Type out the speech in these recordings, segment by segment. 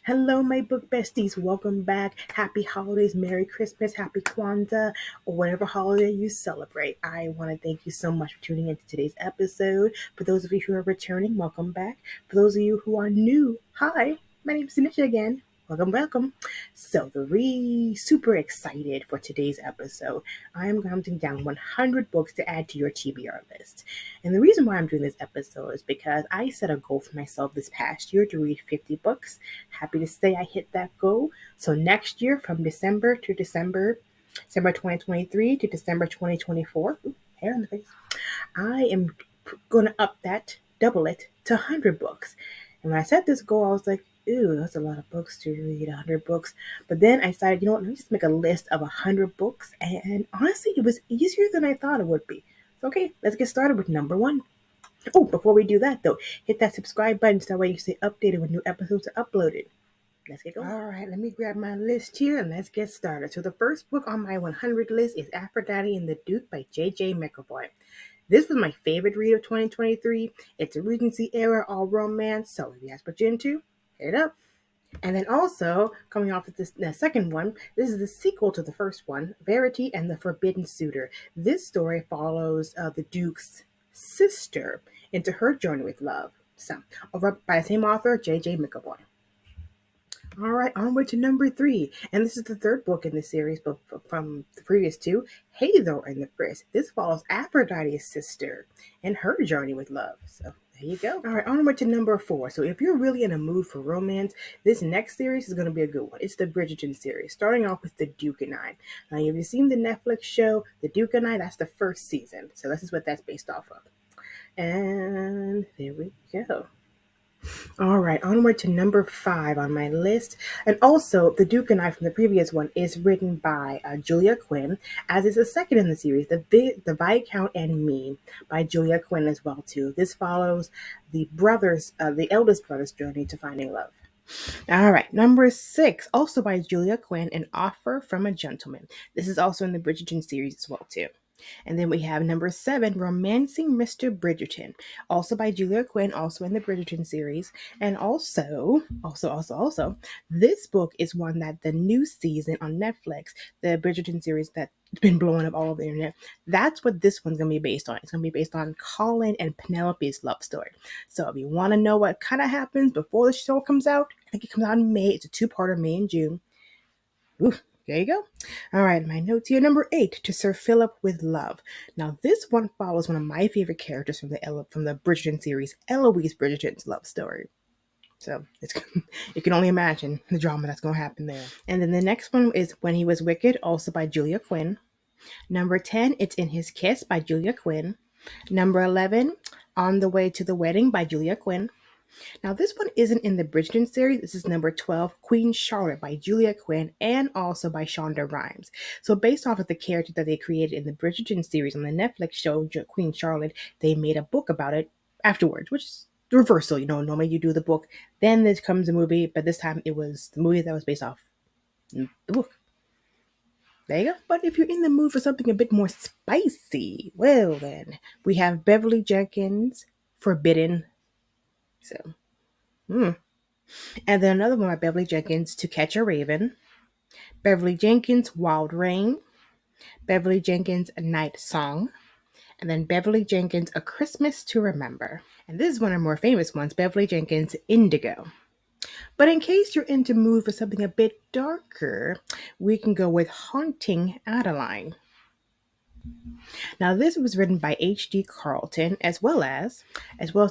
Hello, my book besties. Welcome back. Happy holidays, Merry Christmas, Happy Kwanzaa, or whatever holiday you celebrate. I want to thank you so much for tuning into today's episode. For those of you who are returning, welcome back. For those of you who are new, hi, my name is Tanisha again. Welcome, welcome. So, super excited for today's episode. I am counting down 100 books to add to your TBR list. And the reason why I'm doing this episode is because I set a goal for myself this past year to read 50 books. Happy to say I hit that goal. So next year, from December 2023 to December 2024, hair on the face, I am going to up that, double it to 100 books. And when I set this goal, I was like, ew, that's a lot of books to read, 100 books. But then I decided, you know what, let me just make a list of 100 books. And honestly, it was easier than I thought it would be. So, okay, let's get started with number one. Oh, before we do that, though, hit that subscribe button so that way you stay updated when new episodes are uploaded. Let's get going. All right, let me grab my list here and let's get started. So the first book on my 100 list is Aphrodite and the Duke by JJ Meo. This was my favorite read of 2023. It's a Regency era all romance, so if that's what you're into, hit it up. And then also, coming off of the second one, this is the sequel to the first one, Verity and the Forbidden Suitor. This story follows the Duke's sister into her journey with love. So, over by the same author, JJ Meo. All right, onward to number three. And this is the third book in the series, but from the previous two, Hathor and the Frisk. This follows Aphrodite's sister and her journey with love. So there you go. All right, onward to number four. So if you're really in a mood for romance, this next series is going to be a good one. It's the Bridgerton series, starting off with The Duke and I. Now, if you've seen the Netflix show, The Duke and I, that's the first season. So this is what that's based off of. And there we go. All right, onward to number five on my list. And also, The Duke and I from the previous one is written by Julia Quinn, as is the second in the series, the Viscount and Me by Julia Quinn as well too. This follows the eldest brother's journey to finding love. All right, number six, also by Julia Quinn, An Offer from a Gentleman. This is also in the Bridgerton series as well too. And then we have number seven, Romancing Mr. Bridgerton, also by Julia Quinn, also in the Bridgerton series. And also, this book is one that the new season on Netflix, the Bridgerton series that's been blowing up all over the internet, that's what this one's going to be based on. It's going to be based on Colin and Penelope's love story. So if you want to know what kind of happens before the show comes out, I think it comes out in May. It's a two-parter, May and June. Ooh, there you go. All right, my notes here. Number eight, To Sir Philip with Love. Now, this one follows one of my favorite characters from the Bridgerton series, Eloise Bridgerton's love story. So you can only imagine the drama that's going to happen there. And then the next one is When He Was Wicked, also by Julia Quinn. Number 10, It's in His Kiss by Julia Quinn. Number 11, On the Way to the Wedding by Julia Quinn. Now, this one isn't in the Bridgerton series. This is number 12, Queen Charlotte by Julia Quinn and also by Shonda Rhimes. So, based off of the character that they created in the Bridgerton series on the Netflix show, Queen Charlotte, they made a book about it afterwards, which is the reversal. Normally you do the book, then there comes a movie, but this time it was the movie that was based off the book. There you go. But if you're in the mood for something a bit more spicy, well, then we have Beverly Jenkins, Forbidden. So, And then another one by Beverly Jenkins, To Catch a Raven. Beverly Jenkins, Wild Rain. Beverly Jenkins, A Night Song. And then Beverly Jenkins, A Christmas to Remember. And this is one of the more famous ones, Beverly Jenkins, Indigo. But in case you're into mood for something a bit darker, we can go with Haunting Adeline. Now, this was written by H.D. Carlton, as well as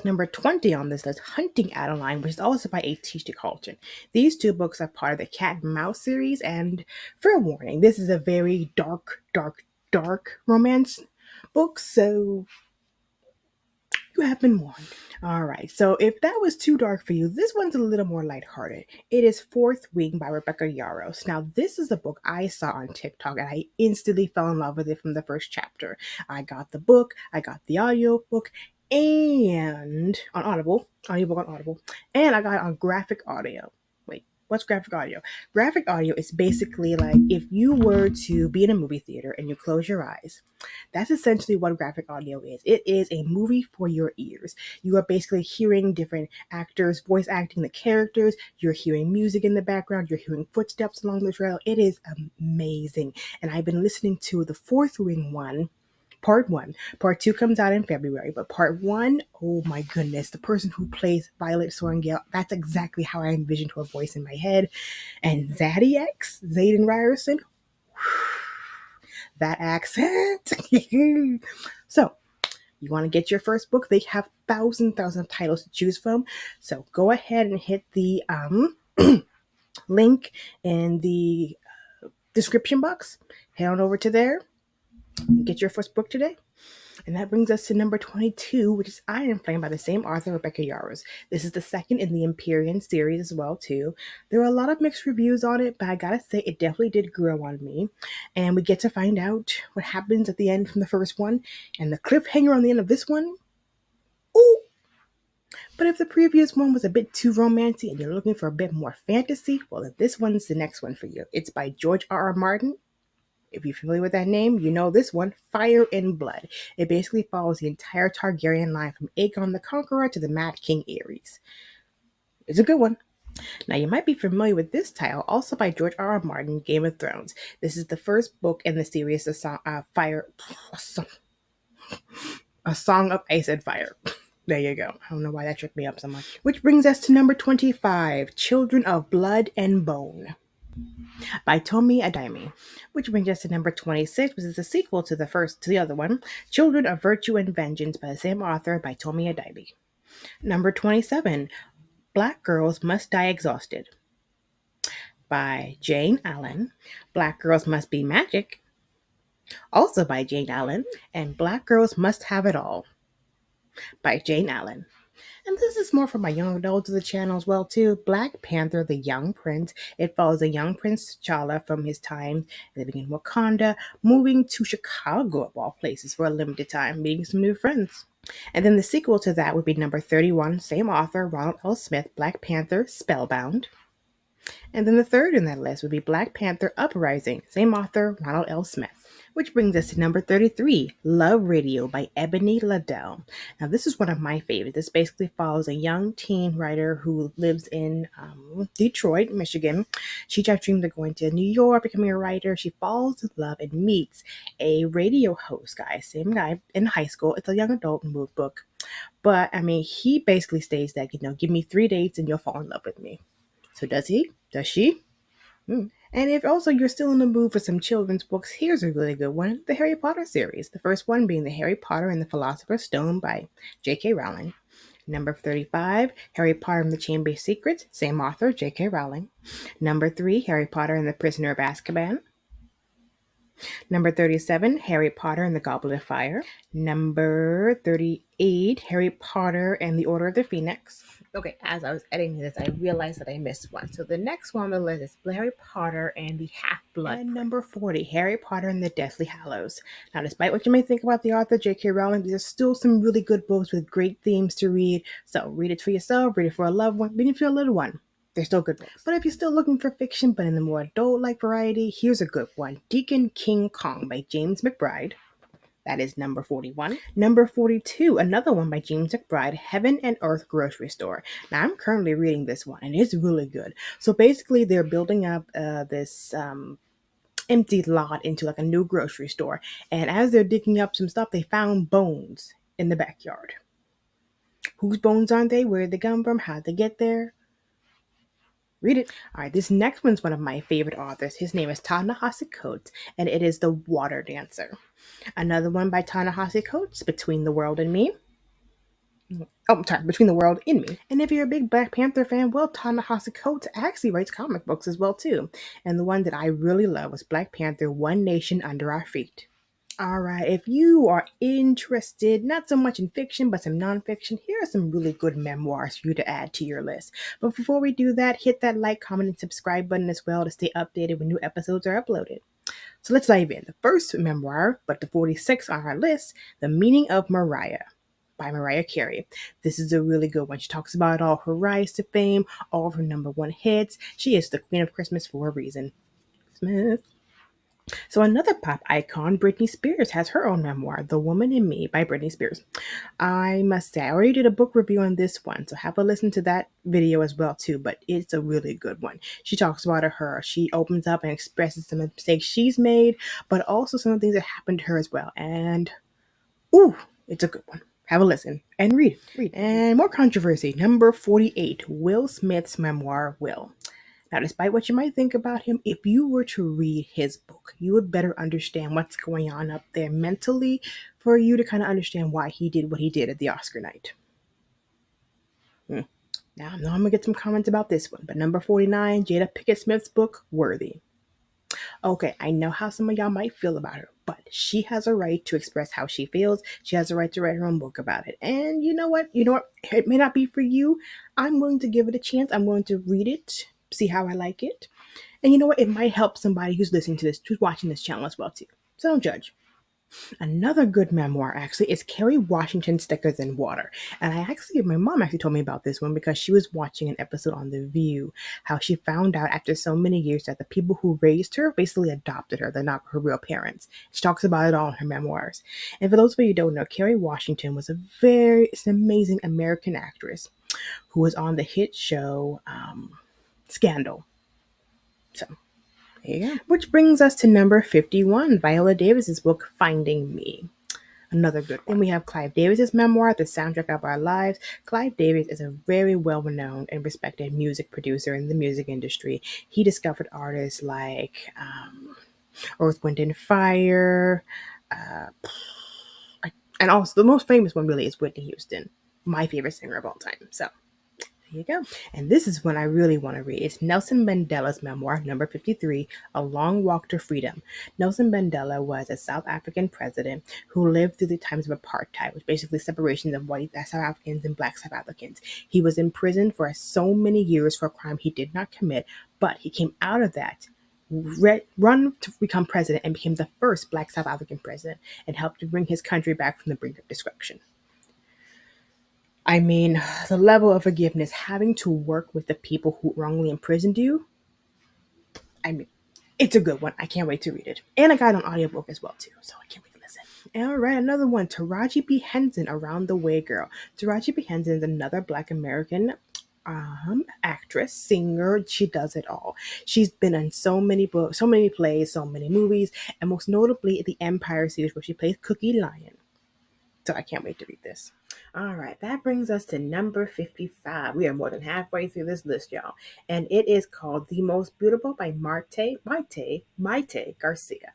number 20 on this list, Hunting Adeline, which is also by H.D. Carlton. These two books are part of the Cat and Mouse series, and fair warning, this is a very dark romance book, so you have been warned. All right, so if that was too dark for you, this one's a little more lighthearted. It is Fourth Wing by Rebecca Yarros. Now, this is a book I saw on TikTok, and I instantly fell in love with it from the first chapter. I got the book, I got the audio book, and on Audible, audiobook on Audible, and I got it on graphic audio. Wait, What's graphic audio? Graphic audio is basically like if you were to be in a movie theater and you close your eyes. That's essentially what graphic audio is. It is a movie for your ears. You are basically hearing different actors voice acting the characters. You're hearing music in the background. You're hearing footsteps along the trail. It is amazing. And I've been listening to the Fourth Ring one. Part one. Part two comes out in February, but part one, oh my goodness, the person who plays Violet Sorrengail, that's exactly how I envisioned her voice in my head. And Zadiex, Zayden Ryerson, that accent. So, you want to get your first book? They have thousands of titles to choose from. So go ahead and hit the link in the description box. Head on over to there and get your first book today. And that brings us to number 22, which is Iron Flame by the same author, Rebecca Yarros. This is the second in the Empyrean series as well, too. There are a lot of mixed reviews on it, but I gotta say, it definitely did grow on me. And we get to find out what happens at the end from the first one. And the cliffhanger on the end of this one, ooh! But if the previous one was a bit too romantic and you're looking for a bit more fantasy, well, this one's the next one for you. It's by George R.R. Martin. If you're familiar with that name, you know this one, Fire and Blood. It basically follows the entire Targaryen line from Aegon the Conqueror to the Mad King Aerys. It's a good one. Now, you might be familiar with this title, also by George R.R. Martin, Game of Thrones. This is the first book in the series, A Song of Ice and Fire. There you go. I don't know why that tripped me up so much. Which brings us to number 25, Children of Blood and Bone by Tomi Adeyemi, which brings us to number 26, which is a sequel to the other one, Children of Virtue and Vengeance by the same author by Tomi Adeyemi. Number 27, Black Girls Must Die Exhausted by Jane Allen. Black Girls Must Be Magic, also by Jane Allen, and Black Girls Must Have It All by Jane Allen. And this is more for my young adults of the channel as well too. Black Panther, the Young Prince. It follows a young Prince T'Challa from his time living in Wakanda, moving to Chicago of all places for a limited time, meeting some new friends. And then the sequel to that would be number 31, same author, Ronald L. Smith, Black Panther, Spellbound. And then the third in that list would be Black Panther Uprising, same author, Ronald L. Smith. Which brings us to number 33, Love Radio by Ebony Liddell. Now, this is one of my favorites. This basically follows a young teen writer who lives in Detroit, Michigan. She has dreams of going to New York, becoming a writer. She falls in love and meets a radio host guy, same guy in high school. It's a young adult book. But, I mean, he basically states that, give me 3 dates and you'll fall in love with me. So does he? Does she? And if also you're still in the mood for some children's books, here's a really good one, the Harry Potter series. The first one being the Harry Potter and the Philosopher's Stone by J.K. Rowling. Number 35, Harry Potter and the Chamber of Secrets, same author, J.K. Rowling. Number 3, Harry Potter and the Prisoner of Azkaban. Number 37, Harry Potter and the Goblet of Fire. Number 38, Harry Potter and the Order of the Phoenix. Okay, as I was editing this, I realized that I missed one. So the next one on the list is Harry Potter and the Half-Blood Prince. And number 40, Harry Potter and the Deathly Hallows. Now, despite what you may think about the author, J.K. Rowling, there's still some really good books with great themes to read. So read it for yourself, read it for a loved one, read it for a little one. They're still good books. But if you're still looking for fiction, but in the more adult-like variety, here's a good one. Deacon King Kong by James McBride. That is number 41. Number 42, another one by James McBride, Heaven and Earth Grocery Store. Now, I'm currently reading this one, and it's really good. So basically, they're building up this empty lot into like a new grocery store. And as they're digging up some stuff, they found bones in the backyard. Whose bones aren't they? Where did they come from? How'd they get there? Read it. All right, this next one's one of my favorite authors. His name is Ta-Nehisi Coates, and it is The Water Dancer. Another one by Ta-Nehisi Coates, Between the World and Me. Between the World in Me. And if you're a big Black Panther fan, well, Ta-Nehisi Coates actually writes comic books as well, too. And the one that I really love was Black Panther, One Nation Under Our Feet. All right, if you are interested, not so much in fiction, but some nonfiction, here are some really good memoirs for you to add to your list. But before we do that, hit that like, comment, and subscribe button as well to stay updated when new episodes are uploaded. So let's dive in. The first memoir, but the 46th on our list, The Meaning of Mariah by Mariah Carey. This is a really good one. She talks about all her rise to fame, all of her number one hits. She is the queen of Christmas for a reason. Smith. So another pop icon, Britney Spears, has her own memoir, The Woman in Me by Britney Spears. I must say, I already did a book review on this one, so have a listen to that video as well too, but it's a really good one. She talks about her. She opens up and expresses some of the mistakes she's made, but also some of the things that happened to her as well. And ooh, it's a good one. Have a listen and read. And more controversy. Number 48, Will Smith's memoir, Will. Now, despite what you might think about him, if you were to read his book, you would better understand what's going on up there mentally for you to kind of understand why he did what he did at the Oscar night. Now, I know I'm going to get some comments about this one, but number 49, Jada Pinkett Smith's book, Worthy. Okay, I know how some of y'all might feel about her, but she has a right to express how she feels. She has a right to write her own book about it. And you know what? It may not be for you. I'm willing to give it a chance. I'm willing to read it, see how I like it. And you know what? It might help somebody who's listening to this, who's watching this channel as well too. So don't judge. Another good memoir actually is Kerry Washington's Thicker Than Water. And my mom actually told me about this one because she was watching an episode on The View, how she found out after so many years that the people who raised her basically adopted her. They're not her real parents. She talks about it all in her memoirs. And for those of you who don't know, Kerry Washington was an amazing American actress who was on the hit show Scandal. So there you go. Which brings us to number 51, Viola Davis's book, Finding Me. Another good one. Then we have Clive Davis's memoir, The Soundtrack of Our Lives. Clive Davis is a very well-known and respected music producer in the music industry. He discovered artists like Earth, Wind, and Fire. And also the most famous one really is Whitney Houston, my favorite singer of all time. So there you go. And this is one I really want to read. It's Nelson Mandela's memoir, number 53, A Long Walk to Freedom. Nelson Mandela was a South African president who lived through the times of apartheid, which basically separation of white South Africans and black South Africans. He was imprisoned for so many years for a crime he did not commit, but he came out of that, run to become president, and became the first black South African president and helped to bring his country back from the brink of destruction. I mean, the level of forgiveness, having to work with the people who wrongly imprisoned you, I mean, it's a good one. I can't wait to read it. And I got an audiobook as well, too, so I can't wait to listen. All right, another one, Taraji P. Henson, Around the Way Girl. Taraji P. Henson is another Black American actress, singer. She does it all. She's been in so many books, so many plays, so many movies, and most notably the Empire series where she plays Cookie Lion. So I can't wait to read this. All right, that brings us to number 55. We are more than halfway through this list, y'all. And it is called The Most Beautiful by Maite Garcia.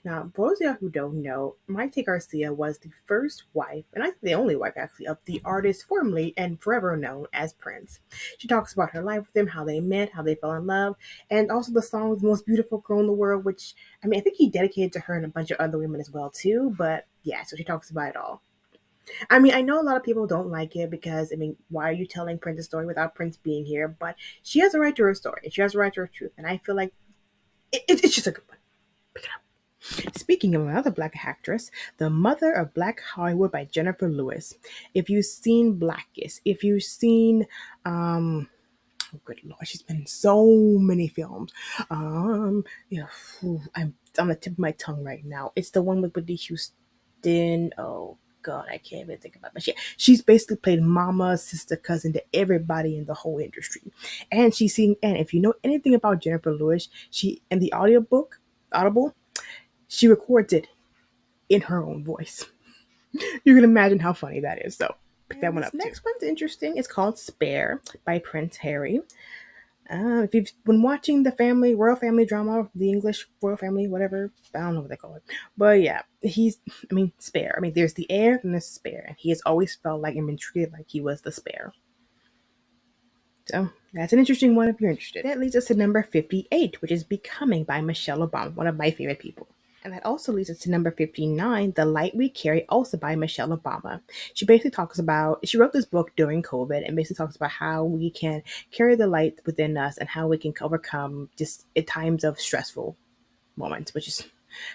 Now, for those of y'all who don't know, Maite Garcia was the first wife, and I think the only wife actually, of the artist formerly and forever known as Prince. She talks about her life with him, how they met, how they fell in love, and also the song The Most Beautiful Girl in the World, which, I mean, I think he dedicated to her and a bunch of other women as well, too. But yeah, so she talks about it all. I mean, I know a lot of people don't like it because, I mean, why are you telling Prince's story without Prince being here? But she has a right to her story. She has a right to her truth. And I feel like it's just a good one. Pick it up. Speaking of another Black actress, The Mother of Black Hollywood by Jennifer Lewis. If you've seen Blackest, if you've seen, oh, good Lord, she's been in so many films. I'm on the tip of my tongue right now. It's the one with Whitney Houston. Oh, God, I can't even think about it. But she's basically played mama, sister, cousin to everybody in the whole industry. And and if you know anything about Jennifer Lewis, she in the Audible, she records it in her own voice. You can imagine how funny that is. So pick that one up. Next one's interesting. It's called Spare by Prince Harry. If you've been watching the royal family drama, the English royal family, whatever, I don't know what they call it. But yeah, Spare. I mean, there's the heir and the spare. And he has always felt like and been treated like he was the spare. So that's an interesting one if you're interested. That leads us to number 58, which is Becoming by Michelle Obama, one of my favorite people. And that also leads us to number 59, The Light We Carry, also by Michelle Obama. She wrote this book during COVID and basically talks about how we can carry the light within us and how we can overcome just at times of stressful moments, which is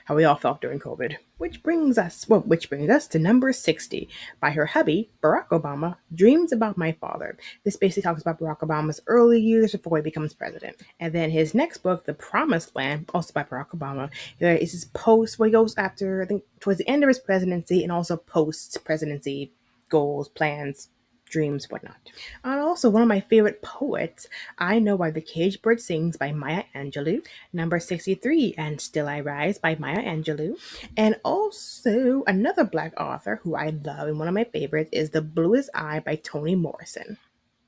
how we all felt during COVID. Which brings us to number 60 by her hubby, Barack Obama, Dreams About My Father. This basically talks about Barack Obama's early years before he becomes president. And then his next book, The Promised Land, also by Barack Obama, is his post where he goes after, I think, towards the end of his presidency and also post presidency goals, plans, dreams, whatnot. And also, one of my favorite poets, I Know Why the Caged Bird Sings by Maya Angelou, number 63, and Still I Rise by Maya Angelou. And also, another Black author who I love and one of my favorites is The Bluest Eye by Toni Morrison.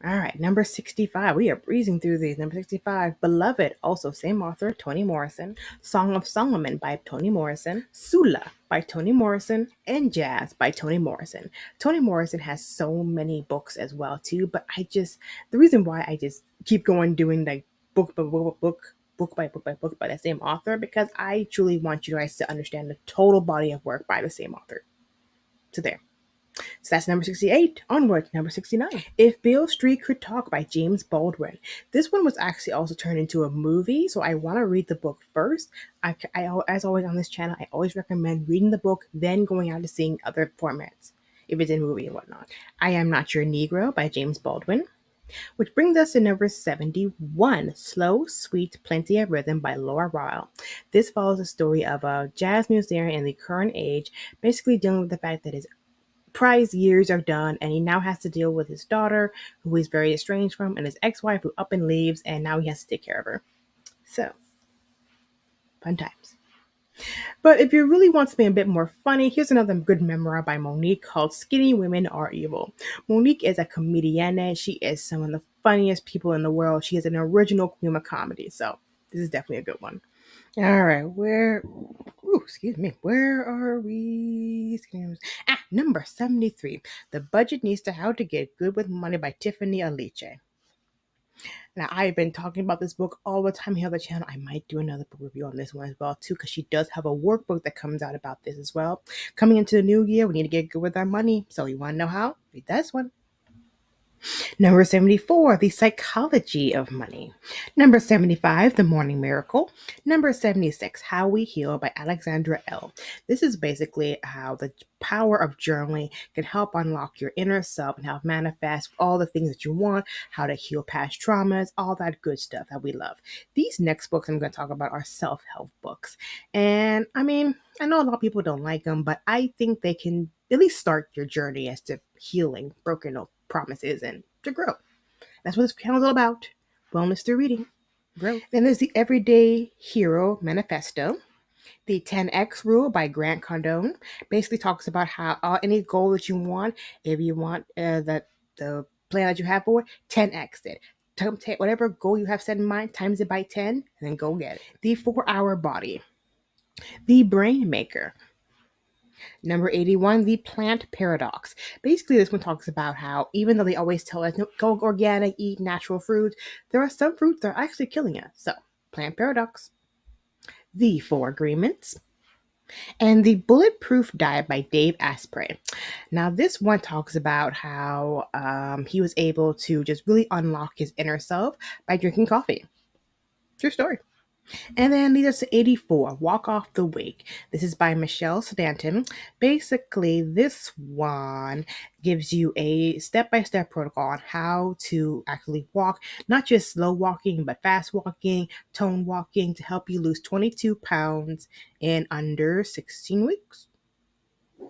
All right, number 65. We are breezing through these. Number 65, Beloved, also same author, Toni Morrison. Song of Solomon by Toni Morrison. Sula by Toni Morrison. And Jazz by Toni Morrison. Toni Morrison has so many books as well, too, but the reason why I just keep going doing like book by book by the same author, because I truly want you guys to understand the total body of work by the same author. So there. So that's number 68. Onward, number 69. If Beale Street Could Talk by James Baldwin. This one was actually also turned into a movie, so I want to read the book first. As always on this channel, I always recommend reading the book, then going out to seeing other formats, if it's in movie and whatnot. I Am Not Your Negro by James Baldwin. Which brings us to number 71, Slow, Sweet, Plenty of Rhythm by Laura Ryle. This follows the story of a jazz musician in the current age, basically dealing with the fact that his prize years are done and he now has to deal with his daughter, who he's very estranged from, and his ex-wife, who up and leaves, and now he has to take care of her. So, fun times. But if you really want something a bit more funny, here's another good memoir by Monique called Skinny Women Are Evil. Monique is a comedienne. She is some of the funniest people in the world. She is an original queen of comedy. So this is definitely a good one. All right, where are we? Number 73. The Budget Needs to How to Get Good with Money by Tiffany Aliche. Now, I've been talking about this book all the time here on the channel. I might do another book review on this one as well, too, because she does have a workbook that comes out about this as well. Coming into the new year, we need to get good with our money. So you want to know how? Read this one. Number 74, The Psychology of Money. Number 75, The Morning Miracle. Number 76, How We Heal by Alexandra L. This is basically how the power of journaling can help unlock your inner self and help manifest all the things that you want, how to heal past traumas, all that good stuff that we love. These next books I'm going to talk about are self-help books. And I mean, I know a lot of people don't like them, but I think they can at least start your journey as to healing broken promises and to grow. That's what this channel is all about. Wellness through reading. Growth. Then there's the Everyday Hero Manifesto. The 10X Rule by Grant Cardone basically talks about how any goal that you want, if you want the plan that you have for it, 10X it. Take whatever goal you have set in mind, times it by 10, and then go get it. The 4-Hour Body. The Brain Maker. Number 81, The Plant Paradox. Basically, this one talks about how even though they always tell us, go organic, eat natural fruits, there are some fruits that are actually killing us. So, Plant Paradox. The 4 Agreements. And The Bulletproof Diet by Dave Asprey. Now, this one talks about how he was able to just really unlock his inner self by drinking coffee. True story. And then leads us to 84, Walk Off the Wake. This is by Michelle Stanton. Basically, this one gives you a step-by-step protocol on how to actually walk, not just slow walking, but fast walking, tone walking, to help you lose 22 pounds in under 16 weeks.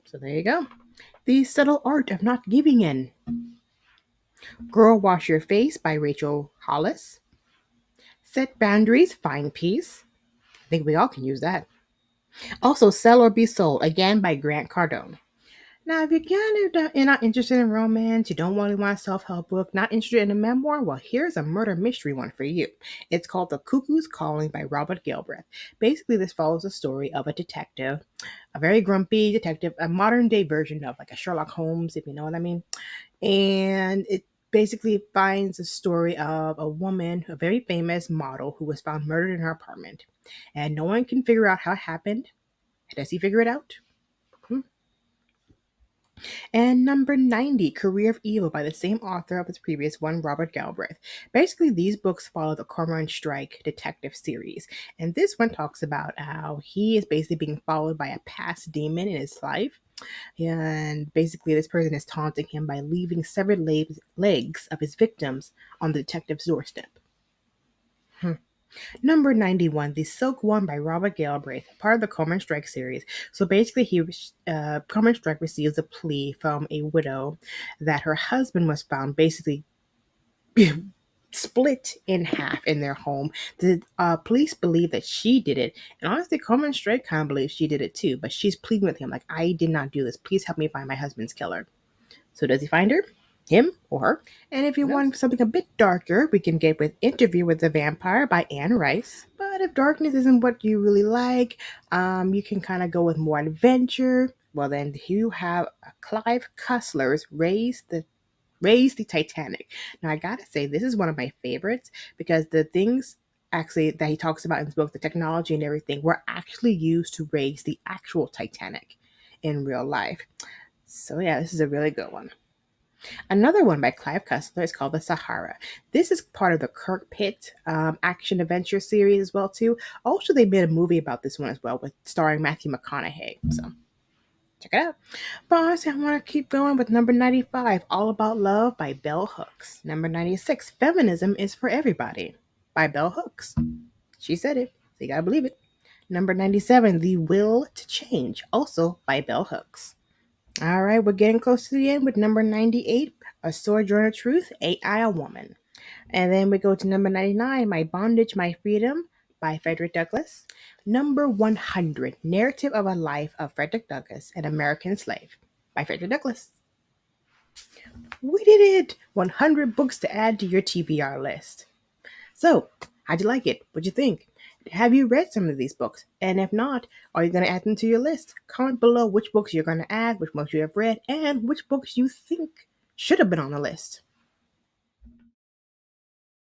So there you go. The Subtle Art of Not Giving In. Girl Wash Your Face by Rachel Hollis. Set Boundaries, Find Peace. I think we all can use that. Also, Sell or Be Sold, again by Grant Cardone. Now, if you're not interested in romance, you don't really want a self-help book, not interested in a memoir, well, here's a murder mystery one for you. It's called The Cuckoo's Calling by Robert Galbraith. Basically, this follows the story of a detective, a very grumpy detective, a modern-day version of like a Sherlock Holmes, if you know what I mean. And it basically finds the story of a woman, a very famous model, who was found murdered in her apartment. And no one can figure out how it happened. Does he figure it out? And number 90, Career of Evil by the same author of its previous one, Robert Galbraith. Basically, these books follow the Cormoran Strike detective series. And this one talks about how he is basically being followed by a past demon in his life. And basically, this person is taunting him by leaving severed legs of his victims on the detective's doorstep. Number 91, The Silk One by Robert Galbraith, part of the Cormoran Strike series. So basically, Cormoran Strike receives a plea from a widow that her husband was found basically split in half in their home. The police believe that she did it, and honestly, Cormoran Strike kind of believes she did it too, but she's pleading with him, like, I did not do this. Please help me find my husband's killer. So does he find her? Him or her? And if you want something a bit darker, we can get with Interview with the Vampire by Anne Rice. But if darkness isn't what you really like, you can kind of go with more adventure. Well, then you have Clive Cussler's Raise the Titanic. Now I gotta say, this is one of my favorites because the things actually that he talks about in his book, the technology and everything, were actually used to raise the actual Titanic in real life. So yeah, this is a really good one. Another one by Clive Cussler is called the Sahara. This is part of the Kirk Pitt action adventure series as well too. Also, they made a movie about this one as well, with starring Matthew McConaughey. So check it out. But honestly, I want to keep going with number 95, All About Love by Bell Hooks. Number 96, Feminism is for Everybody by Bell Hooks. She said it, so you gotta believe it. Number 97, The Will to Change, also by Bell Hooks. All right, we're getting close to the end with number 98, A Sojourner Truth, AI a Woman. And then we go to number 99, My Bondage, My Freedom by Frederick Douglass. Number 100, Narrative of a Life of Frederick Douglass, an American Slave by Frederick Douglass. We did it! 100 books to add to your TBR list. So, how'd you like it? What'd you think? Have you read some of these books? And if not, are you going to add them to your list? Comment below which books you're going to add, which books you have read, and which books you think should have been on the list.